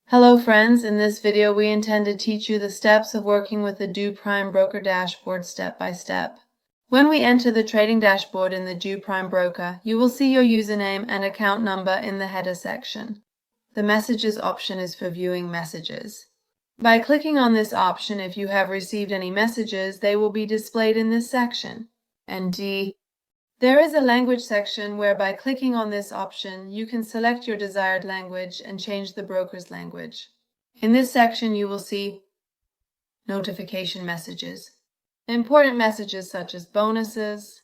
Hello friends, in this video we intend to teach you the steps of working with the Do Prime Broker dashboard step by step. When we enter the trading dashboard in the Do Prime Broker, you will see your username and account number in the header section. The Messages option is for viewing messages. By clicking on this option, if you have received any messages, they will be displayed in this section. And D. There is a language section where by clicking on this option, you can select your desired language and change the broker's language. In this section, you will see notification messages, important messages such as bonuses,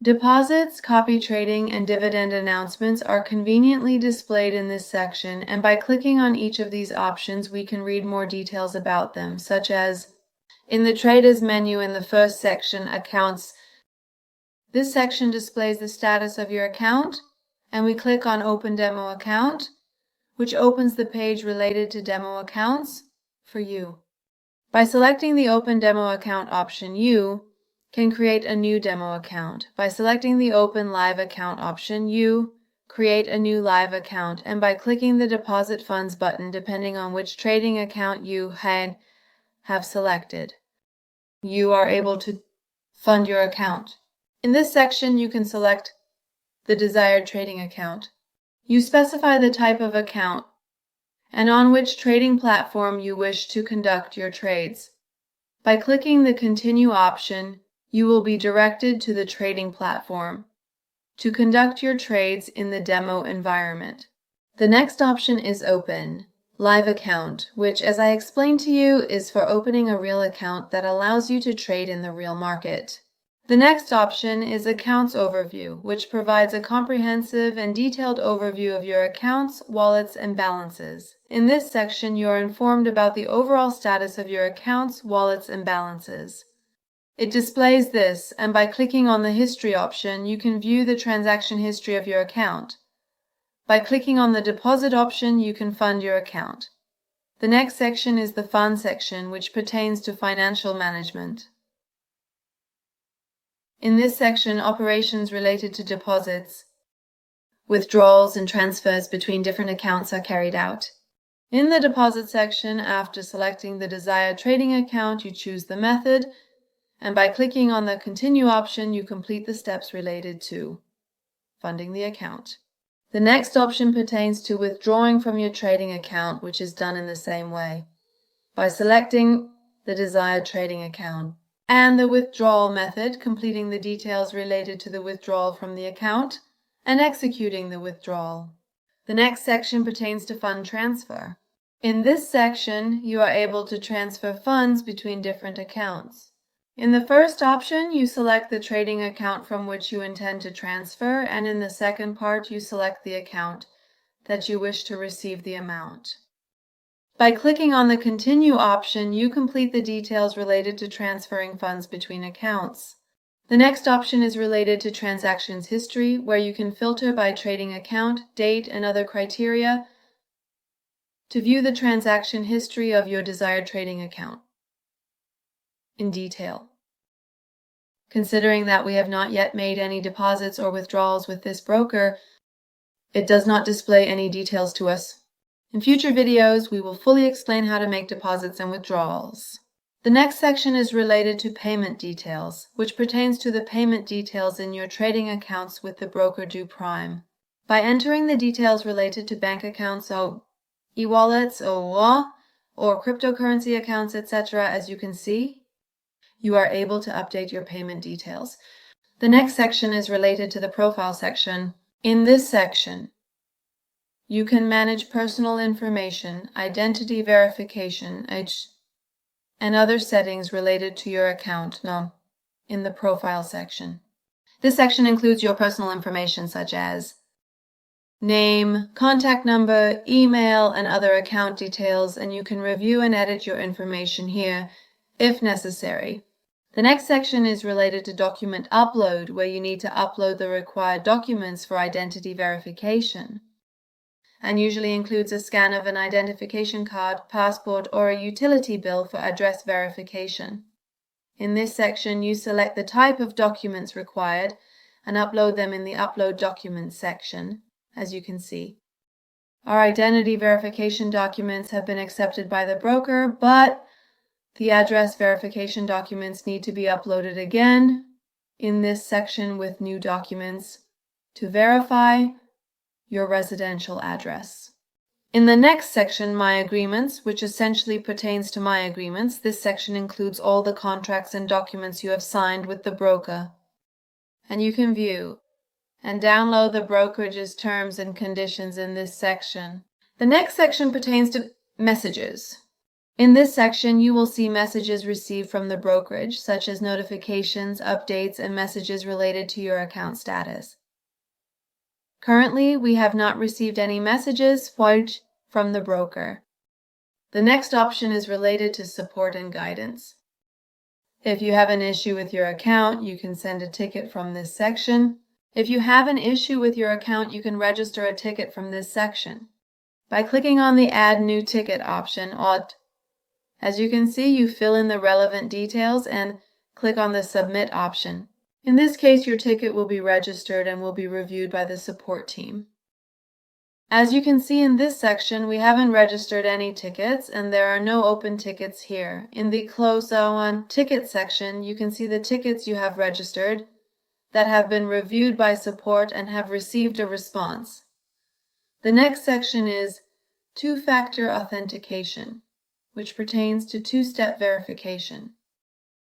deposits, copy trading, and dividend announcements are conveniently displayed in this section, and by clicking on each of these options, we can read more details about them, such as in the Traders menu in the first section, Accounts. This section displays the status of your account, and we click on Open Demo Account, which opens the page related to demo accounts for you. By selecting the Open Demo Account option, you can create a new demo account. By selecting the Open Live Account option, you create a new live account, and by clicking the Deposit Funds button, depending on which trading account you have selected, you are able to fund your account. In this section, you can select the desired trading account. You specify the type of account and on which trading platform you wish to conduct your trades. By clicking the Continue option, you will be directed to the trading platform to conduct your trades in the demo environment. The next option is Open Live Account, which, as I explained to you, is for opening a real account that allows you to trade in the real market. The next option is Accounts Overview, which provides a comprehensive and detailed overview of your accounts, wallets, and balances. In this section, you are informed about the overall status of your accounts, wallets, and balances. It displays this, and by clicking on the History option, you can view the transaction history of your account. By clicking on the Deposit option, you can fund your account. The next section is the Fund section, which pertains to financial management. In this section, operations related to deposits, withdrawals, and transfers between different accounts are carried out. In the deposit section, after selecting the desired trading account, you choose the method, and by clicking on the Continue option, you complete the steps related to funding the account. The next option pertains to withdrawing from your trading account, which is done in the same way. By selecting the desired trading account and the withdrawal method, completing the details related to the withdrawal from the account, and executing the withdrawal. The next section pertains to fund transfer. In this section, you are able to transfer funds between different accounts. In the first option, you select the trading account from which you intend to transfer, and in the second part, you select the account that you wish to receive the amount. By clicking on the Continue option, you complete the details related to transferring funds between accounts. The next option is related to transactions history, where you can filter by trading account, date, and other criteria to view the transaction history of your desired trading account in detail. Considering that we have not yet made any deposits or withdrawals with this broker, it does not display any details to us. In future videos, we will fully explain how to make deposits and withdrawals. The next section is related to payment details, which pertains to the payment details in your trading accounts with the broker Do Prime. By entering the details related to bank accounts or e-wallets or cryptocurrency accounts, etc., as you can see, you are able to update your payment details. The next section is related to the profile section. In this section, you can manage personal information, identity verification, and other settings related to your account in the profile section. This section includes your personal information such as name, contact number, email, and other account details, and you can review and edit your information here if necessary. The next section is related to document upload, where you need to upload the required documents for identity verification, and usually includes a scan of an identification card, passport, or a utility bill for address verification. In this section, you select the type of documents required and upload them in the Upload Documents section, as you can see. Our identity verification documents have been accepted by the broker, but the address verification documents need to be uploaded again in this section with new documents to verify your residential address. In the next section, My Agreements, which essentially pertains to My Agreements, this section includes all the contracts and documents you have signed with the broker. And you can view and download the brokerage's terms and conditions in this section. The next section pertains to messages. In this section, you will see messages received from the brokerage, such as notifications, updates, and messages related to your account status. Currently, we have not received any messages from the broker. The next option is related to support and guidance. If you have an issue with your account, you can send a ticket from this section. If you have an issue with your account, you can register a ticket from this section by clicking on the Add New Ticket option. As you can see, you fill in the relevant details and click on the Submit option. In this case, your ticket will be registered and will be reviewed by the support team. As you can see in this section, we haven't registered any tickets and there are no open tickets here. In the Close on Ticket section, you can see the tickets you have registered that have been reviewed by support and have received a response. The next section is Two-Factor Authentication, which pertains to two-step verification.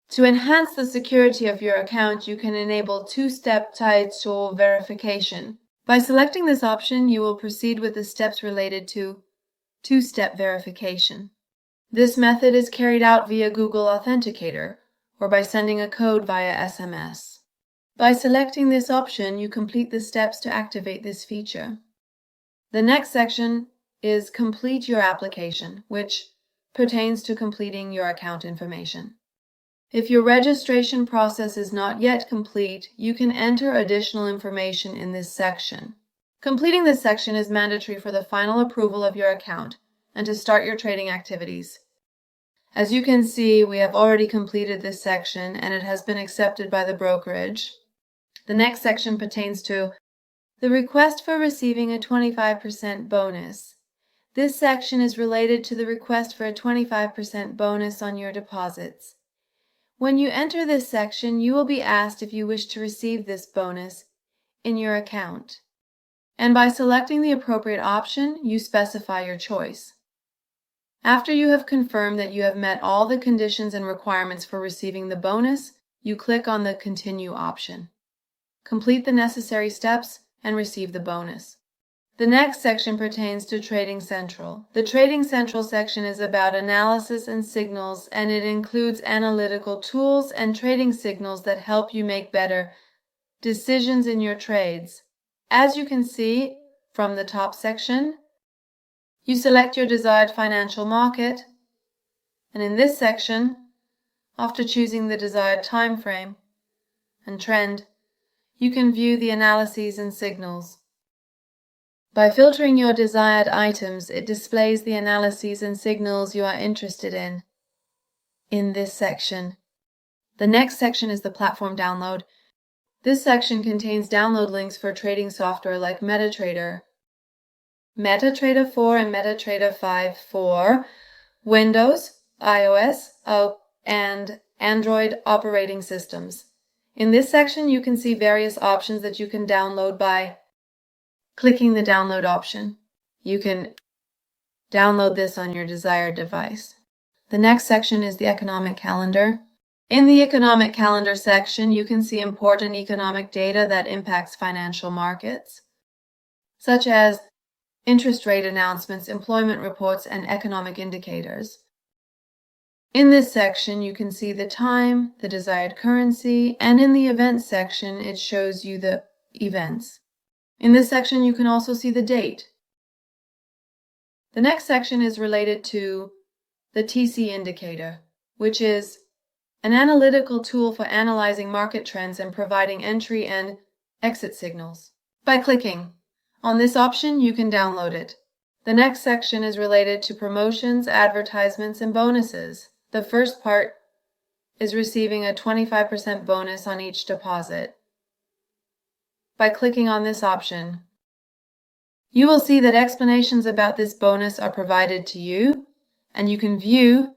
To enhance the security of your account, you can enable two-step title verification. By selecting this option, you will proceed with the steps related to two-step verification. This method is carried out via Google Authenticator or by sending a code via SMS. By selecting this option, you complete the steps to activate this feature. The next section is Complete Your Application, which pertains to completing your account information. If your registration process is not yet complete, you can enter additional information in this section. Completing this section is mandatory for the final approval of your account and to start your trading activities. As you can see, we have already completed this section and it has been accepted by the brokerage. The next section pertains to the request for receiving a 25% bonus. This section is related to the request for a 25% bonus on your deposits. When you enter this section, you will be asked if you wish to receive this bonus in your account. And by selecting the appropriate option, you specify your choice. After you have confirmed that you have met all the conditions and requirements for receiving the bonus, you click on the Continue option. Complete the necessary steps and receive the bonus. The next section pertains to Trading Central. The Trading Central section is about analysis and signals, and it includes analytical tools and trading signals that help you make better decisions in your trades. As you can see from the top section, you select your desired financial market, and in this section, after choosing the desired time frame and trend, you can view the analyses and signals. By filtering your desired items, it displays the analyses and signals you are interested in this section. The next section is the platform download. This section contains download links for trading software like MetaTrader 4 and MetaTrader 5 for Windows, iOS, and Android operating systems. In this section, you can see various options that you can download by clicking the download option. You can download this on your desired device. The next section is the economic calendar. In the economic calendar section, you can see important economic data that impacts financial markets, such as interest rate announcements, employment reports, and economic indicators. In this section, you can see the time, the desired currency, and in the events section, it shows you the events. In this section, you can also see the date. The next section is related to the TC indicator, which is an analytical tool for analyzing market trends and providing entry and exit signals. By clicking on this option, you can download it. The next section is related to promotions, advertisements, and bonuses. The first part is receiving a 25% bonus on each deposit. By clicking on this option, You will see that explanations about this bonus are provided to you, and you can view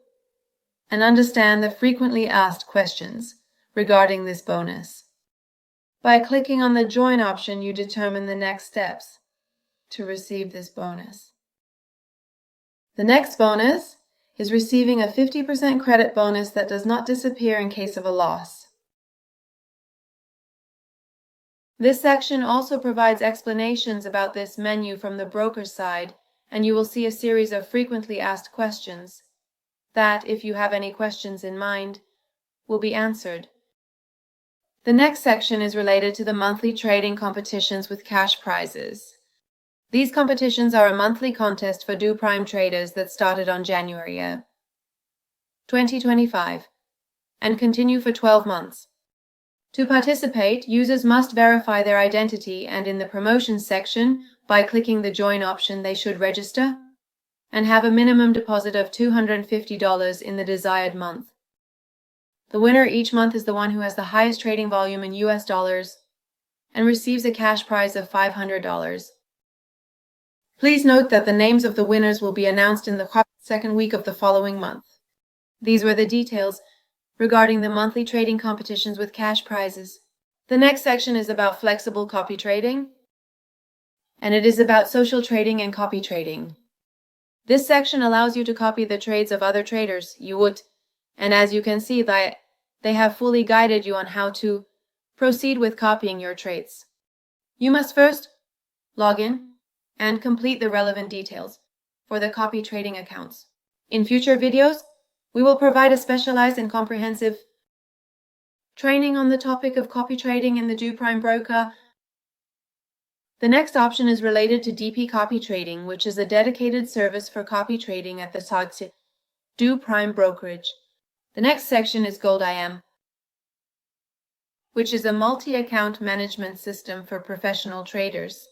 and understand the frequently asked questions regarding this bonus. By clicking on the Join option, you determine the next steps to receive this bonus. The next bonus is receiving a 50% credit bonus that does not disappear in case of a loss. This section also provides explanations about this menu from the broker side, and you will see a series of frequently asked questions that, if you have any questions in mind, will be answered. The next section is related to the monthly trading competitions with cash prizes. These competitions are a monthly contest for Do Prime traders that started on January 2025 and continue for 12 months. To participate, users must verify their identity, and in the promotions section, by clicking the Join option, they should register and have a minimum deposit of $250 in the desired month. The winner each month is the one who has the highest trading volume in US dollars and receives a cash prize of $500. Please note that the names of the winners will be announced in the second week of the following month. These were the details regarding the monthly trading competitions with cash prizes. The next section is about flexible copy trading, and it is about social trading and copy trading. This section allows you to copy the trades of other traders you would, and as you can see, they have fully guided you on how to proceed with copying your trades. You must first log in and complete the relevant details for the copy trading accounts. In future videos, we will provide a specialized and comprehensive training on the topic of copy trading in the Do Prime broker. The next option is related to DP copy trading, which is a dedicated service for copy trading at the Do Prime brokerage. The next section is Gold IM, which is a multi-account management system for professional traders,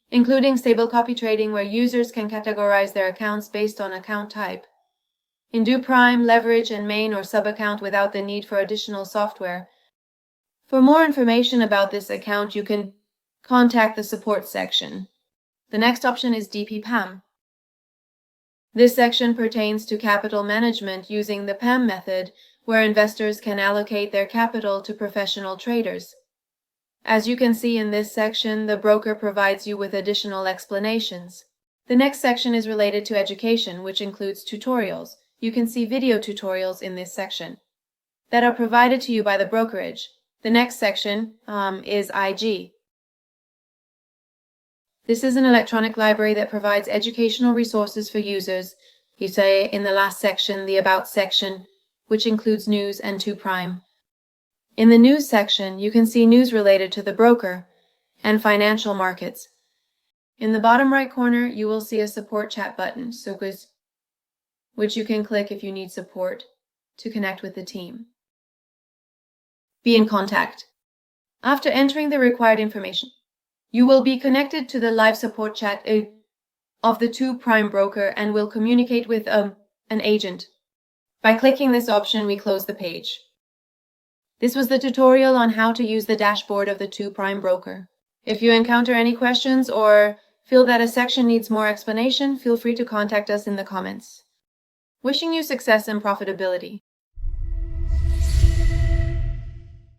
including stable copy trading where users can categorize their accounts based on account type. In Do Prime, leverage, and main or sub-account without the need for additional software. For more information about this account, you can contact the support section. The next option is DP PAM. This section pertains to capital management using the PAM method, where investors can allocate their capital to professional traders. As you can see in this section, the broker provides you with additional explanations. The next section is related to education, which includes tutorials. You can see video tutorials in this section that are provided to you by the brokerage. The next section is IG. This is an electronic library that provides educational resources for users. You say in the last section, the About section, which includes news and Do Prime. In the news section, you can see news related to the broker and financial markets. In the bottom right corner, you will see a support chat button, which you can click if you need support to connect with the team. Be in contact. After entering the required information, you will be connected to the live support chat of the Do Prime broker and will communicate with an agent. By clicking this option, we close the page. This was the tutorial on how to use the dashboard of the Do Prime broker. If you encounter any questions or feel that a section needs more explanation, feel free to contact us in the comments. Wishing you success and profitability.